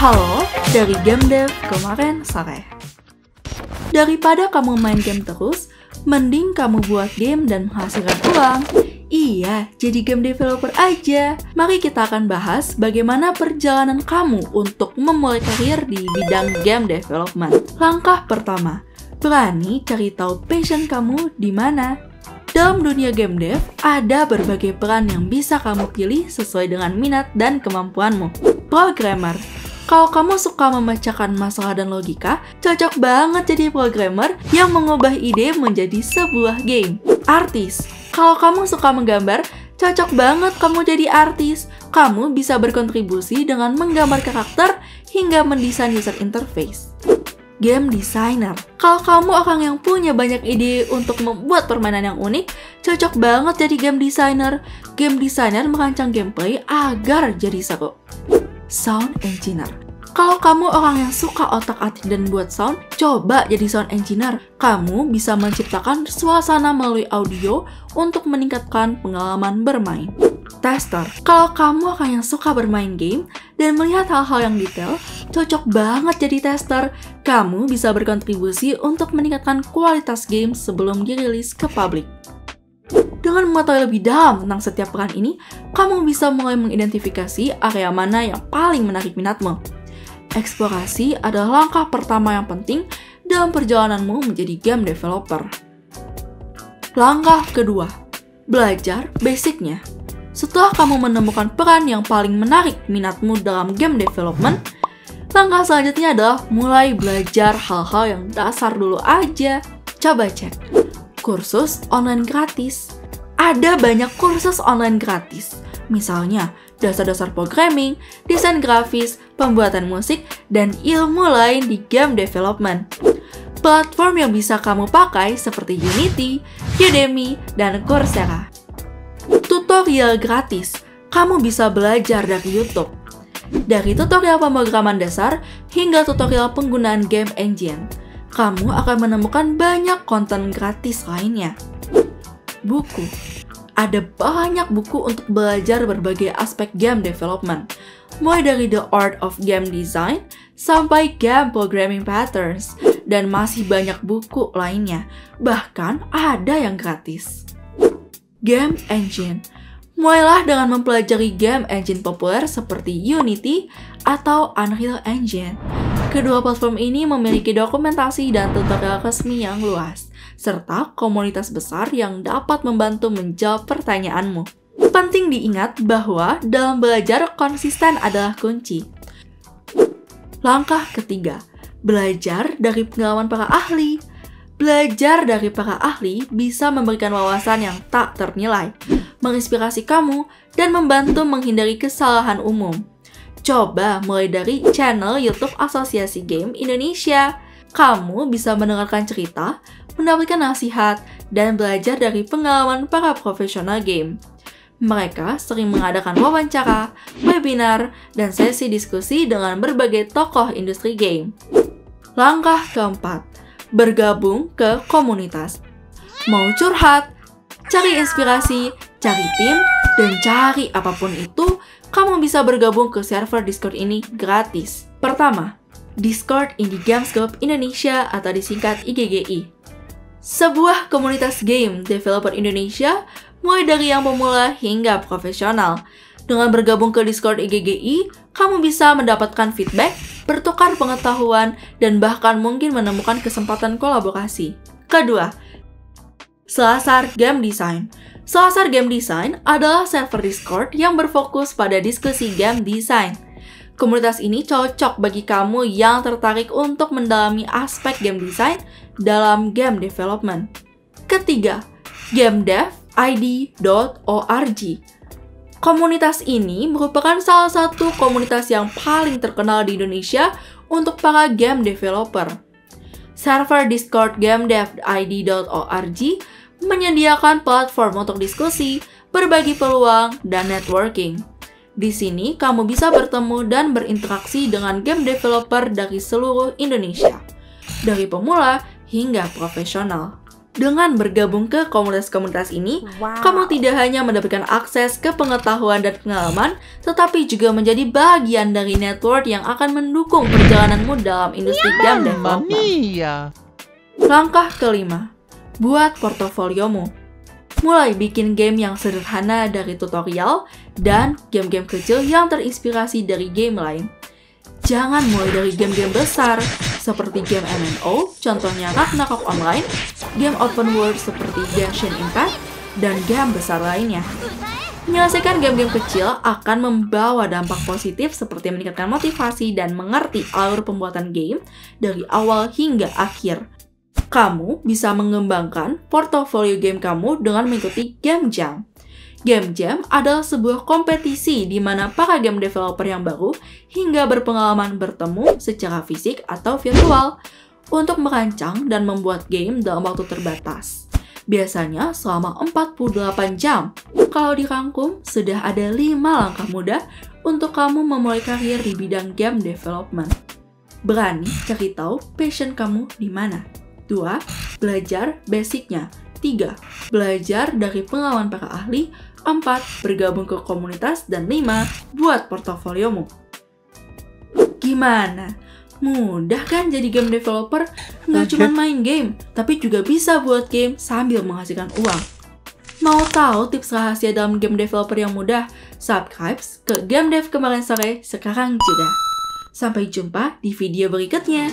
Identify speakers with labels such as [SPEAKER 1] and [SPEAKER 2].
[SPEAKER 1] Halo, dari Game Dev kemarin sore. Daripada kamu main game terus, mending kamu buat game dan menghasilkan uang. Iya, jadi game developer aja. Mari kita akan bahas bagaimana perjalanan kamu untuk memulai karir di bidang game development. Langkah pertama, berani cari tahu passion kamu di mana. Dalam dunia game dev, ada berbagai peran yang bisa kamu pilih sesuai dengan minat dan kemampuanmu. Programmer. Kalau kamu suka memecahkan masalah dan logika, cocok banget jadi programmer yang mengubah ide menjadi sebuah game. Artis. Kalau kamu suka menggambar, cocok banget kamu jadi artis. Kamu bisa berkontribusi dengan menggambar karakter hingga mendesain user interface. Game designer. Kalau kamu orang yang punya banyak ide untuk membuat permainan yang unik, cocok banget jadi game designer. Game designer merancang gameplay agar jadi seru. Sound engineer. Kalau kamu orang yang suka otak-atik dan buat sound, coba jadi sound engineer. Kamu bisa menciptakan suasana melalui audio untuk meningkatkan pengalaman bermain. Tester. Kalau kamu orang yang suka bermain game dan melihat hal-hal yang detail, cocok banget jadi tester. Kamu bisa berkontribusi untuk meningkatkan kualitas game sebelum dirilis ke publik. Dengan mengetahui lebih dalam tentang setiap peran ini, kamu bisa mulai mengidentifikasi area mana yang paling menarik minatmu. Eksplorasi adalah langkah pertama yang penting dalam perjalananmu menjadi game developer. Langkah kedua, belajar basicnya. Setelah kamu menemukan peran yang paling menarik minatmu dalam game development, langkah selanjutnya adalah mulai belajar hal-hal yang dasar dulu aja. Coba cek kursus online gratis. Ada banyak kursus online gratis, misalnya dasar-dasar programming, desain grafis, pembuatan musik, dan ilmu lain di game development. Platform yang bisa kamu pakai seperti Unity, Udemy, dan Coursera. Tutorial gratis, kamu bisa belajar dari YouTube. Dari tutorial pemrograman dasar hingga tutorial penggunaan game engine, kamu akan menemukan banyak konten gratis lainnya. Buku. Ada banyak buku untuk belajar berbagai aspek game development, mulai dari The Art of Game Design sampai Game Programming Patterns, dan masih banyak buku lainnya, bahkan ada yang gratis. Game Engine. Mulailah dengan mempelajari game engine populer seperti Unity atau Unreal Engine. Kedua platform ini memiliki dokumentasi dan tutorial resmi yang luas, serta komunitas besar yang dapat membantu menjawab pertanyaanmu. Penting diingat bahwa dalam belajar konsisten adalah kunci. Langkah ketiga, belajar dari pengalaman para ahli. Belajar dari para ahli bisa memberikan wawasan yang tak ternilai, menginspirasi kamu, dan membantu menghindari kesalahan umum. Coba mulai dari channel YouTube Asosiasi Game Indonesia. Kamu bisa mendengarkan cerita, mendapatkan nasihat, dan belajar dari pengalaman para profesional game. Mereka sering mengadakan wawancara, webinar, dan sesi diskusi dengan berbagai tokoh industri game. Langkah keempat, bergabung ke komunitas. Mau curhat, cari inspirasi, cari tim, dan cari apapun itu, kamu bisa bergabung ke server Discord ini gratis. Pertama, Discord Indie Games Group Indonesia atau disingkat IGGI. Sebuah komunitas game developer Indonesia mulai dari yang pemula hingga profesional. Dengan bergabung ke Discord IGGI, kamu bisa mendapatkan feedback, bertukar pengetahuan, dan bahkan mungkin menemukan kesempatan kolaborasi. Kedua, Selasar Game Design. Selasar Game Design adalah server Discord yang berfokus pada diskusi game design. Komunitas ini cocok bagi kamu yang tertarik untuk mendalami aspek game design dalam game development. Ketiga, GameDevID.org. Komunitas ini merupakan salah satu komunitas yang paling terkenal di Indonesia untuk para game developer. Server Discord GameDevID.org menyediakan platform untuk diskusi, berbagi peluang, dan networking. Di sini, kamu bisa bertemu dan berinteraksi dengan game developer dari seluruh Indonesia, dari pemula hingga profesional. Dengan bergabung ke komunitas-komunitas ini, kamu tidak hanya mendapatkan akses ke pengetahuan dan pengalaman, tetapi juga menjadi bagian dari network yang akan mendukung perjalananmu dalam industri game development. Langkah kelima, buat portofoliomu. Mulai bikin game yang sederhana dari tutorial dan game-game kecil yang terinspirasi dari game lain. Jangan mulai dari game-game besar, seperti game MMO, contohnya Ragnarok Online, game open world seperti Genshin Impact, dan game besar lainnya. Menyelesaikan game-game kecil akan membawa dampak positif seperti meningkatkan motivasi dan mengerti alur pembuatan game dari awal hingga akhir. Kamu bisa mengembangkan portofolio game kamu dengan mengikuti Game Jam. Game Jam adalah sebuah kompetisi di mana para game developer yang baru hingga berpengalaman bertemu secara fisik atau virtual untuk merancang dan membuat game dalam waktu terbatas. Biasanya selama 48 jam. Kalau dirangkum, sudah ada 5 langkah mudah untuk kamu memulai karir di bidang game development. Berani cari tahu passion kamu di mana. 2. Belajar basicnya. 3. Belajar dari pengalaman para ahli. 4. Bergabung ke komunitas. Dan 5. Buat portofoliomu. Gimana? Mudah kan jadi game developer? Nggak cuma main game, tapi juga bisa buat game sambil menghasilkan uang. Mau tahu tips rahasia dalam game developer yang mudah? Subscribe ke Game Dev Kemarin Sore sekarang juga. Sampai jumpa di video berikutnya.